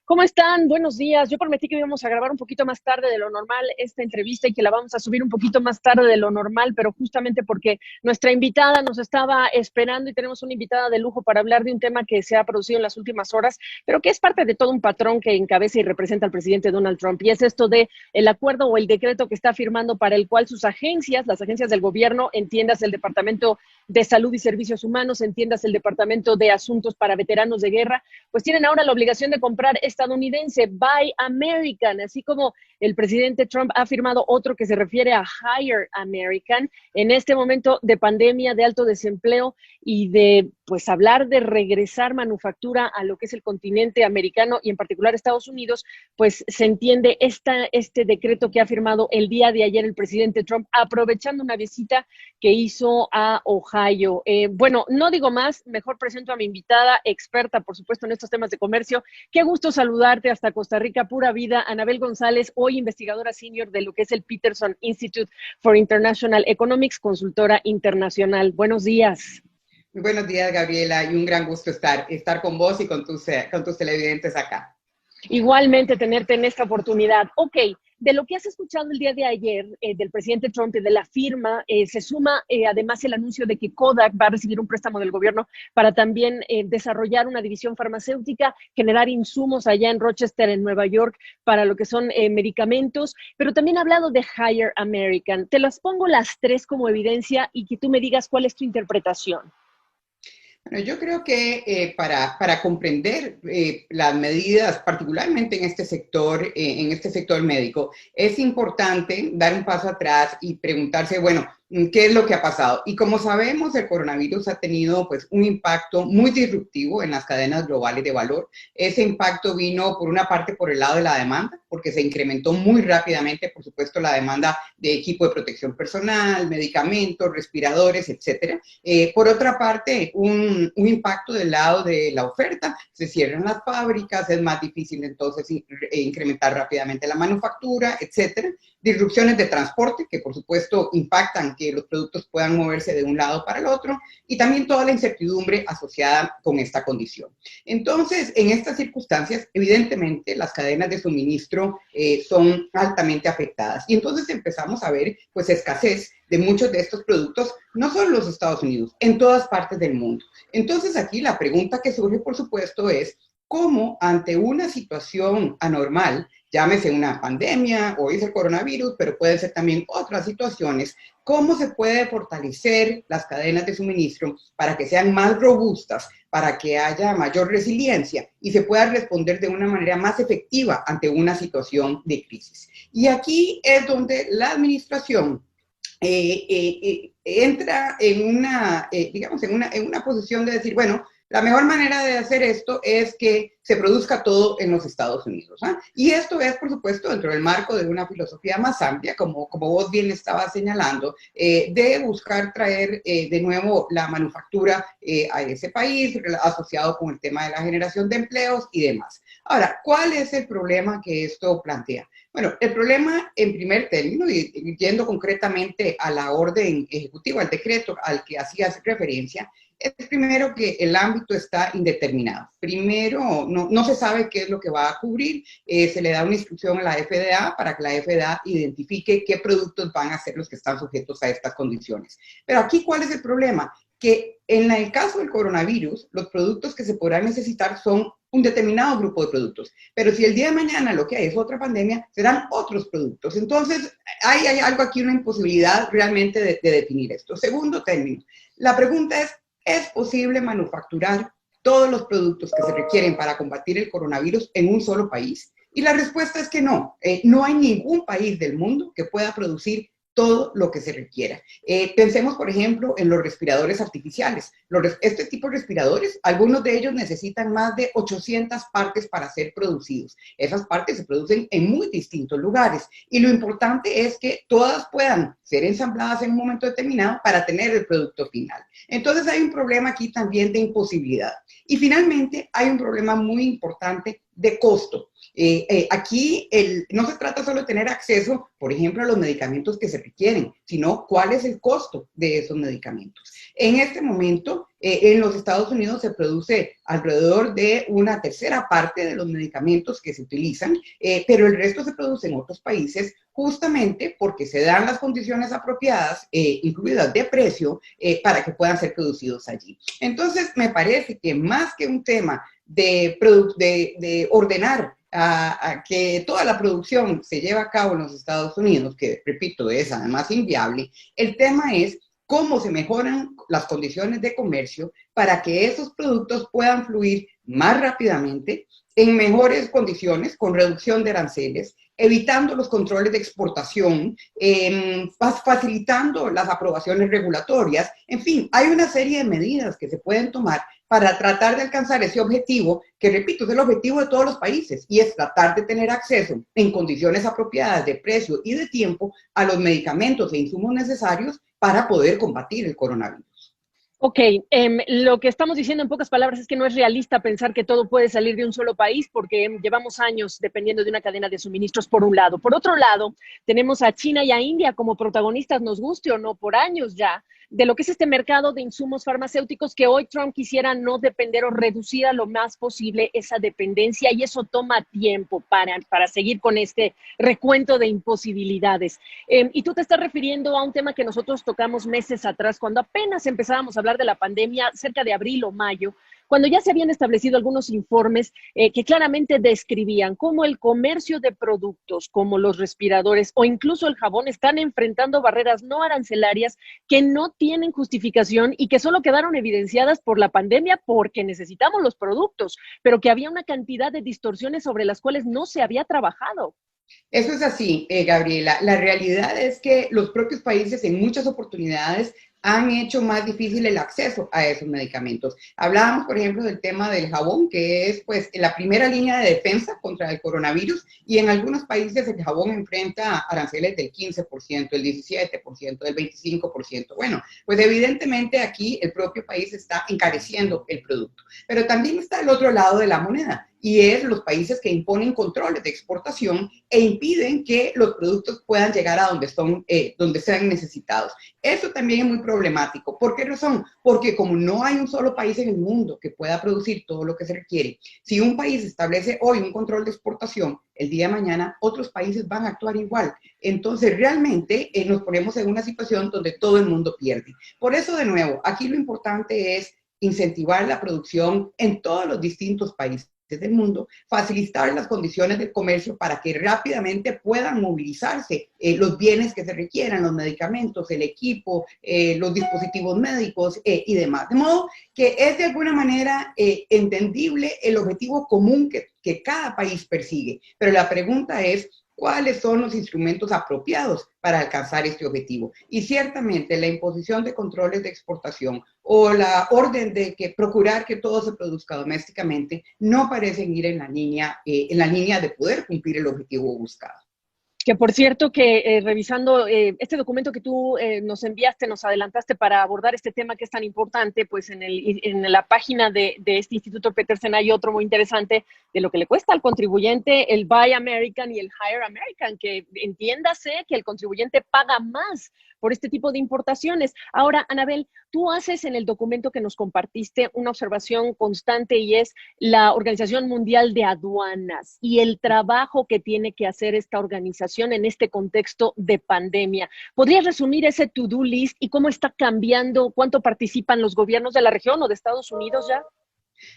¿Cómo están? Buenos días. Yo prometí que íbamos a grabar un poquito más tarde de lo normal esta entrevista y que la vamos a subir un poquito más tarde de lo normal, pero justamente porque nuestra invitada nos estaba esperando y tenemos una invitada de lujo para hablar de un tema que se ha producido en las últimas horas, pero que es parte de todo un patrón que encabeza y representa al presidente Donald Trump. Y es esto de el acuerdo o el decreto que está firmando para el cual sus agencias, las agencias del gobierno, entiendas el Departamento de Salud y Servicios Humanos, entiendas el Departamento de Asuntos para Veteranos de Guerra, pues tienen ahora la obligación de comprar estadounidense, Buy American, así como el presidente Trump ha firmado otro que se refiere a Hire American en este momento de pandemia, de alto desempleo y de pues hablar de regresar manufactura a lo que es el continente americano y en particular Estados Unidos, pues se entiende este decreto que ha firmado el día de ayer el presidente Trump, aprovechando una visita que hizo a Ohio. Bueno, no digo más, mejor presento a mi invitada, experta, por supuesto, en estos temas de comercio. Qué gusto saludarte hasta Costa Rica, pura vida. Anabel González, hoy investigadora senior de lo que es el Peterson Institute for International Economics, consultora internacional. Buenos días. Muy buenos días, Gabriela, y un gran gusto estar con vos y con tus televidentes acá. Igualmente tenerte en esta oportunidad. Ok, de lo que has escuchado el día de ayer del presidente Trump y de la firma, se suma además el anuncio de que Kodak va a recibir un préstamo del gobierno para también desarrollar una división farmacéutica, generar insumos allá en Rochester, en Nueva York, para lo que son medicamentos, pero también ha hablado de Hire American. Te las pongo las tres como evidencia y que tú me digas cuál es tu interpretación. Bueno, yo creo que para comprender las medidas, particularmente en este sector médico, es importante dar un paso atrás y preguntarse, bueno, ¿qué es lo que ha pasado? Y como sabemos, el coronavirus ha tenido pues un impacto muy disruptivo en las cadenas globales de valor. Ese impacto vino por una parte por el lado de la demanda, porque se incrementó muy rápidamente, por supuesto, la demanda de equipo de protección personal, medicamentos, respiradores, etcétera. Por otra parte, un impacto del lado de la oferta, se cierran las fábricas, es más difícil entonces incrementar rápidamente la manufactura, etcétera. Disrupciones de transporte, que por supuesto impactan que los productos puedan moverse de un lado para el otro, y también toda la incertidumbre asociada con esta condición. Entonces, en estas circunstancias, evidentemente, las cadenas de suministro son altamente afectadas. Y entonces empezamos a ver, pues, escasez de muchos de estos productos, no solo en los Estados Unidos, en todas partes del mundo. Entonces, aquí la pregunta que surge, por supuesto, es cómo ante una situación anormal, llámese una pandemia o es el coronavirus, pero pueden ser también otras situaciones, cómo se puede fortalecer las cadenas de suministro para que sean más robustas, para que haya mayor resiliencia y se pueda responder de una manera más efectiva ante una situación de crisis. Y aquí es donde la administración entra digamos, en una posición de decir, bueno, la mejor manera de hacer esto es que se produzca todo en los Estados Unidos. ¿Ah? Y esto es, por supuesto, dentro del marco de una filosofía más amplia, como vos bien estabas señalando, de buscar traer de nuevo la manufactura a ese país, asociado con el tema de la generación de empleos y demás. Ahora, ¿cuál es el problema que esto plantea? Bueno, el problema en primer término, y yendo concretamente a la orden ejecutiva, al decreto al que hacías referencia, es primero que el ámbito está indeterminado. Primero, no se sabe qué es lo que va a cubrir. Se le da una instrucción a la FDA para que la FDA identifique qué productos van a ser los que están sujetos a estas condiciones. Pero aquí, ¿cuál es el problema? Que en el caso del coronavirus, los productos que se podrán necesitar son un determinado grupo de productos. Pero si el día de mañana lo que hay es otra pandemia, serán otros productos. Entonces, hay algo aquí, una imposibilidad realmente de definir esto. Segundo término, la pregunta ¿es posible manufacturar todos los productos que se requieren para combatir el coronavirus en un solo país? Y la respuesta es que no. No hay ningún país del mundo que pueda producir todo lo que se requiera. Pensemos, por ejemplo, en los respiradores artificiales. Este tipo de respiradores, algunos de ellos necesitan más de 800 partes para ser producidos. Esas partes se producen en muy distintos lugares y lo importante es que todas puedan ser ensambladas en un momento determinado para tener el producto final. Entonces hay un problema aquí también de imposibilidad. Y finalmente hay un problema muy importante de costo. Aquí no se trata solo de tener acceso, por ejemplo, a los medicamentos que se requieren, sino cuál es el costo de esos medicamentos. En este momento, en los Estados Unidos se produce alrededor de una tercera parte de los medicamentos que se utilizan, pero el resto se produce en otros países justamente porque se dan las condiciones apropiadas, incluidas de precio, para que puedan ser producidos allí. Entonces, me parece que más que un tema de ordenar a que toda la producción se lleve a cabo en los Estados Unidos, que repito, es además inviable, el tema es cómo se mejoran las condiciones de comercio para que esos productos puedan fluir más rápidamente, en mejores condiciones, con reducción de aranceles, evitando los controles de exportación, facilitando las aprobaciones regulatorias. En fin, hay una serie de medidas que se pueden tomar para tratar de alcanzar ese objetivo, que repito, es el objetivo de todos los países, y es tratar de tener acceso en condiciones apropiadas de precio y de tiempo a los medicamentos e insumos necesarios para poder combatir el coronavirus. Ok, lo que estamos diciendo en pocas palabras es que no es realista pensar que todo puede salir de un solo país porque llevamos años dependiendo de una cadena de suministros por un lado. Por otro lado, tenemos a China y a India como protagonistas, nos guste o no, por años ya, de lo que es este mercado de insumos farmacéuticos que hoy Trump quisiera no depender o reducir a lo más posible esa dependencia, y eso toma tiempo para seguir con este recuento de imposibilidades. Y tú te estás refiriendo a un tema que nosotros tocamos meses atrás, cuando apenas empezábamos a hablar de la pandemia, cerca de abril o mayo, cuando ya se habían establecido algunos informes que claramente describían cómo el comercio de productos como los respiradores o incluso el jabón están enfrentando barreras no arancelarias que no tienen justificación y que solo quedaron evidenciadas por la pandemia porque necesitamos los productos, pero que había una cantidad de distorsiones sobre las cuales no se había trabajado. Eso es así, Gabriela. La realidad es que los propios países en muchas oportunidades han hecho más difícil el acceso a esos medicamentos. Hablábamos, por ejemplo, del tema del jabón, que es pues la primera línea de defensa contra el coronavirus, y en algunos países el jabón enfrenta aranceles del 15%, del 17%, del 25%. Bueno, pues evidentemente aquí el propio país está encareciendo el producto. Pero también está el otro lado de la moneda, y es los países que imponen controles de exportación e impiden que los productos puedan llegar a donde sean necesitados. Eso también es muy problemático. ¿Por qué razón? Porque como no hay un solo país en el mundo que pueda producir todo lo que se requiere, si un país establece hoy un control de exportación, el día de mañana otros países van a actuar igual. Entonces realmente nos ponemos en una situación donde todo el mundo pierde. Por eso, de nuevo, aquí lo importante es incentivar la producción en todos los distintos países del mundo, facilitar las condiciones del comercio para que rápidamente puedan movilizarse los bienes que se requieran, los medicamentos, el equipo, los dispositivos médicos y demás. De modo que es de alguna manera entendible el objetivo común que cada país persigue, pero la pregunta es: ¿cuáles son los instrumentos apropiados para alcanzar este objetivo? Y ciertamente la imposición de controles de exportación o la orden de procurar que todo se produzca domésticamente no parecen ir en la línea de poder cumplir el objetivo buscado. Que por cierto que revisando este documento que tú nos enviaste, nos adelantaste para abordar este tema que es tan importante, pues en la página de este Instituto Petersen hay otro muy interesante de lo que le cuesta al contribuyente el Buy American y el Hire American, que entiéndase que el contribuyente paga más por este tipo de importaciones. Ahora, Anabel, tú haces en el documento que nos compartiste una observación constante, y es la Organización Mundial de Aduanas y el trabajo que tiene que hacer esta organización en este contexto de pandemia. ¿Podrías resumir ese to-do list y cómo está cambiando, cuánto participan los gobiernos de la región o de Estados Unidos ya?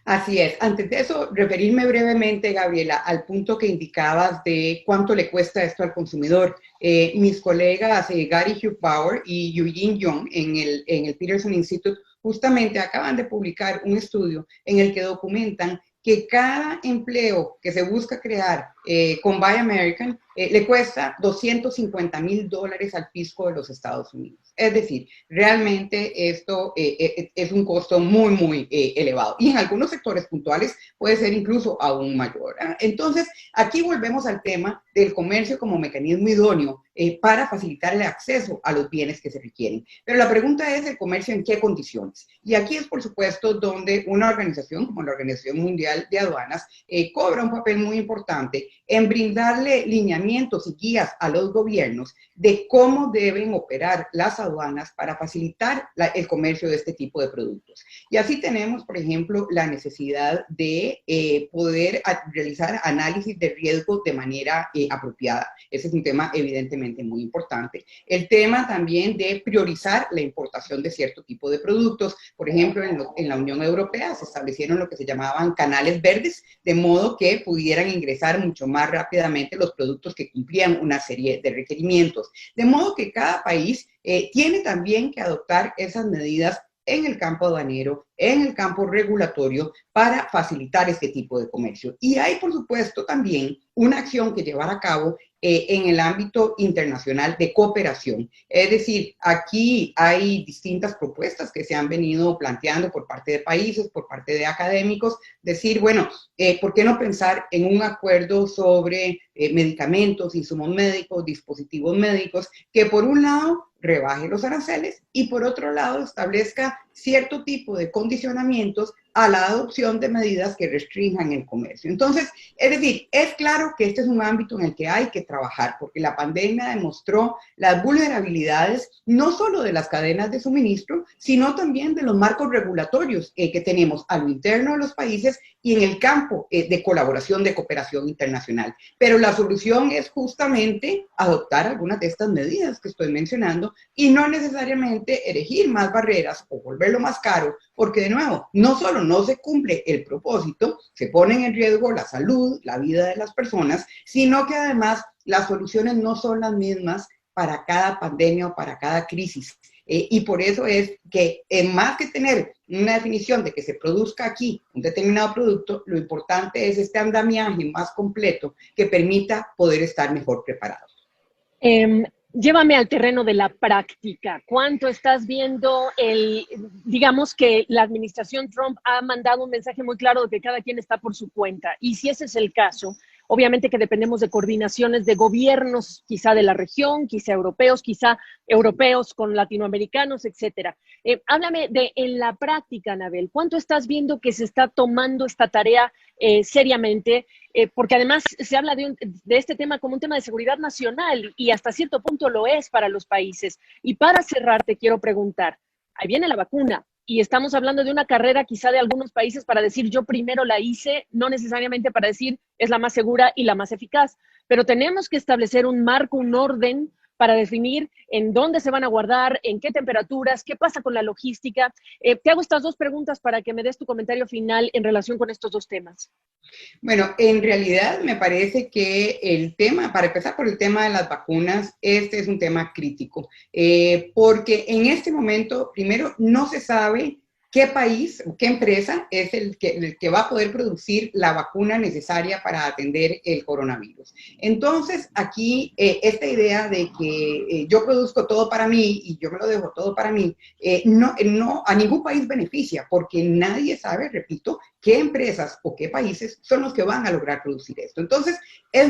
Así es. Antes de eso, referirme brevemente, Gabriela, al punto que indicabas de cuánto le cuesta esto al consumidor. Mis colegas Gary Hufbauer y Eugene Young en el Peterson Institute justamente acaban de publicar un estudio en el que documentan que cada empleo que se busca crear con Buy American le cuesta $250.000 al fisco de los Estados Unidos. Es decir, realmente esto es un costo muy, muy elevado. Y en algunos sectores puntuales puede ser incluso aún mayor. Entonces, aquí volvemos al tema del comercio como mecanismo idóneo para facilitar el acceso a los bienes que se requieren. Pero la pregunta es el comercio en qué condiciones. Y aquí es, por supuesto, donde una organización como la Organización Mundial de Aduanas cobra un papel muy importante en brindarle lineamientos y guías a los gobiernos de cómo deben operar las aduanas para facilitar el comercio de este tipo de productos. Y así tenemos, por ejemplo, la necesidad de poder realizar análisis de riesgo de manera apropiada. Ese es un tema evidentemente muy importante. El tema también de priorizar la importación de cierto tipo de productos. Por ejemplo, en la Unión Europea se establecieron lo que se llamaban canales verdes, de modo que pudieran ingresar mucho más rápidamente los productos que cumplían una serie de requerimientos. De modo que cada país tiene también que adoptar esas medidas en el campo aduanero, en el campo regulatorio, para facilitar este tipo de comercio. Y hay, por supuesto, también una acción que llevar a cabo en el ámbito internacional de cooperación. Es decir, aquí hay distintas propuestas que se han venido planteando por parte de países, por parte de académicos, decir, bueno, ¿por qué no pensar en un acuerdo sobre medicamentos, insumos médicos, dispositivos médicos, que por un lado rebaje los aranceles y por otro lado establezca cierto tipo de condicionamientos a la adopción de medidas que restrinjan el comercio? Entonces, es decir, es claro que este es un ámbito en el que hay que trabajar, porque la pandemia demostró las vulnerabilidades no solo de las cadenas de suministro, sino también de los marcos regulatorios que tenemos a lo interno de los países y en el campo de colaboración, de cooperación internacional. Pero la solución es justamente adoptar algunas de estas medidas que estoy mencionando y no necesariamente erigir más barreras o volverlo más caro, porque de nuevo, no solo no se cumple el propósito, se pone en riesgo la salud, la vida de las personas, sino que además las soluciones no son las mismas para cada pandemia o para cada crisis. Y por eso es que más que tener una definición de que se produzca aquí un determinado producto, lo importante es este andamiaje más completo que permita poder estar mejor preparados. Llévame al terreno de la práctica. ¿Cuánto estás viendo digamos que la administración Trump ha mandado un mensaje muy claro de que cada quien está por su cuenta? Y si ese es el caso, obviamente que dependemos de coordinaciones de gobiernos, quizá de la región, quizá europeos con latinoamericanos, etcétera. Háblame en la práctica, Anabel, ¿cuánto estás viendo que se está tomando esta tarea seriamente? Porque además se habla de este tema como un tema de seguridad nacional y hasta cierto punto lo es para los países. Y para cerrar, te quiero preguntar, ahí viene la vacuna y estamos hablando de una carrera quizá de algunos países para decir yo primero la hice, no necesariamente para decir es la más segura y la más eficaz, pero tenemos que establecer un marco, un orden para definir en dónde se van a guardar, en qué temperaturas, qué pasa con la logística. Te hago estas dos preguntas para que me des tu comentario final en relación con estos dos temas. Bueno, en realidad me parece que el tema, para empezar por el tema de las vacunas, este es un tema crítico, porque en este momento, primero, no se sabe qué país, qué empresa es el que va a poder producir la vacuna necesaria para atender el coronavirus. Entonces, aquí esta idea de que yo produzco todo para mí y yo me lo dejo todo para mí, a ningún país beneficia, porque nadie sabe, repito, qué empresas o qué países son los que van a lograr producir esto. Entonces,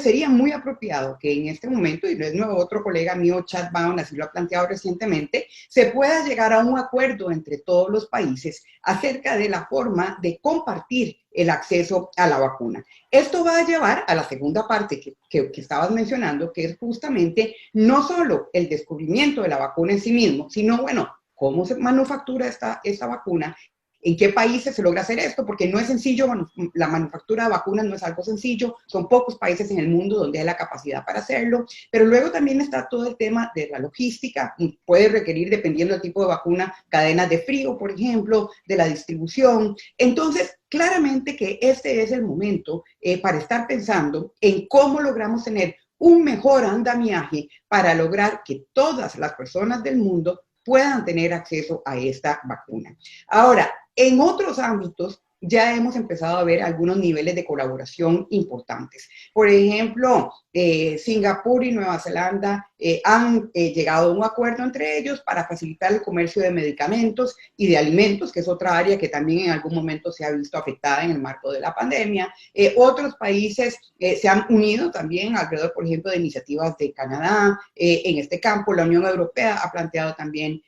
sería muy apropiado que en este momento, y no es nuevo, otro colega mío, Chad Bown, así lo ha planteado recientemente, se pueda llegar a un acuerdo entre todos los países acerca de la forma de compartir el acceso a la vacuna. Esto va a llevar a la segunda parte que estabas mencionando, que es justamente no solo el descubrimiento de la vacuna en sí mismo, sino, bueno, cómo se manufactura esta vacuna, en qué países se logra hacer esto, porque no es sencillo, la manufactura de vacunas no es algo sencillo, son pocos países en el mundo donde hay la capacidad para hacerlo, pero luego también está todo el tema de la logística, puede requerir, dependiendo del tipo de vacuna, cadenas de frío, por ejemplo, de la distribución. Entonces, claramente que este es el momento para estar pensando en cómo logramos tener un mejor andamiaje para lograr que todas las personas del mundo puedan tener acceso a esta vacuna. Ahora, en otros ámbitos, ya hemos empezado a ver algunos niveles de colaboración importantes. Por ejemplo, Singapur y Nueva Zelanda han llegado a un acuerdo entre ellos para facilitar el comercio de medicamentos y de alimentos, que es otra área que también en algún momento se ha visto afectada en el marco de la pandemia. Otros países se han unido también alrededor, por ejemplo, de iniciativas de Canadá en este campo. La Unión Europea ha planteado también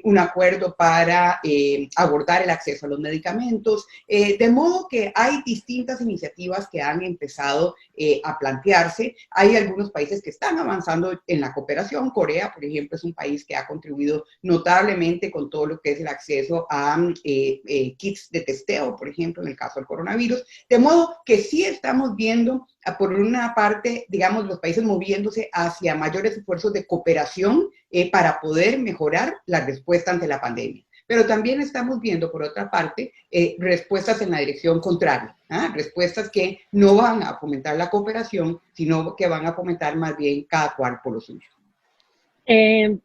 un acuerdo para abordar el acceso a los medicamentos, de modo que hay distintas iniciativas que han empezado a plantearse. Hay algunos países que están avanzando en la cooperación. Corea, por ejemplo, es un país que ha contribuido notablemente con todo lo que es el acceso a kits de testeo, por ejemplo, en el caso del coronavirus, de modo que sí estamos viendo, por una parte, digamos, los países moviéndose hacia mayores esfuerzos de cooperación para poder mejorar la respuesta ante la pandemia. Pero también estamos viendo, por otra parte, respuestas en la dirección contraria, respuestas que no van a fomentar la cooperación, sino que van a fomentar más bien cada cual por lo suyo.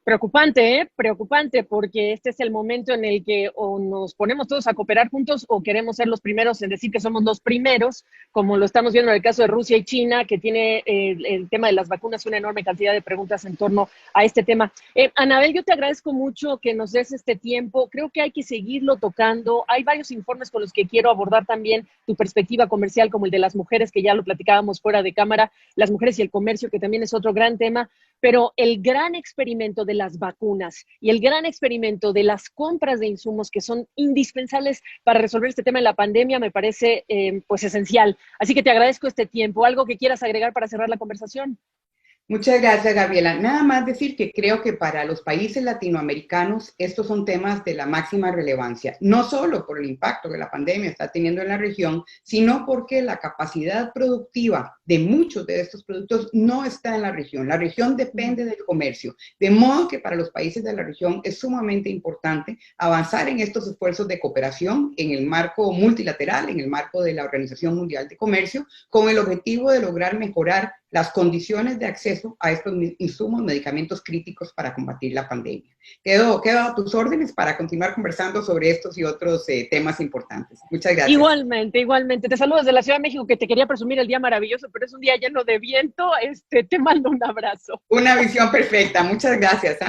Preocupante, preocupante, porque este es el momento en el que o nos ponemos todos a cooperar juntos o queremos ser los primeros en decir que somos los primeros, como lo estamos viendo en el caso de Rusia y China, que tiene el tema de las vacunas una enorme cantidad de preguntas en torno a este tema. Anabel, yo te agradezco mucho que nos des este tiempo. Creo que hay que seguirlo tocando. Hay varios informes con los que quiero abordar también tu perspectiva comercial, como el de las mujeres, que ya lo platicábamos fuera de cámara, las mujeres y el comercio, que también es otro gran tema. Pero el gran experimento de las vacunas y el gran experimento de las compras de insumos que son indispensables para resolver este tema de la pandemia me parece pues esencial. Así que te agradezco este tiempo. ¿Algo que quieras agregar para cerrar la conversación? Muchas gracias, Gabriela. Nada más decir que creo que para los países latinoamericanos estos son temas de la máxima relevancia, no solo por el impacto que la pandemia está teniendo en la región, sino porque la capacidad productiva de muchos de estos productos no está en la región. La región depende del comercio, de modo que para los países de la región es sumamente importante avanzar en estos esfuerzos de cooperación en el marco multilateral, en el marco de la Organización Mundial de Comercio, con el objetivo de lograr mejorar las condiciones de acceso a estos insumos, medicamentos críticos para combatir la pandemia. Quedo a tus órdenes para continuar conversando sobre estos y otros temas importantes. Muchas gracias. Igualmente, igualmente. Te saludo desde la Ciudad de México, que te quería presumir el día maravilloso, pero es un día lleno de viento. Te mando un abrazo. Una visión perfecta. Muchas gracias.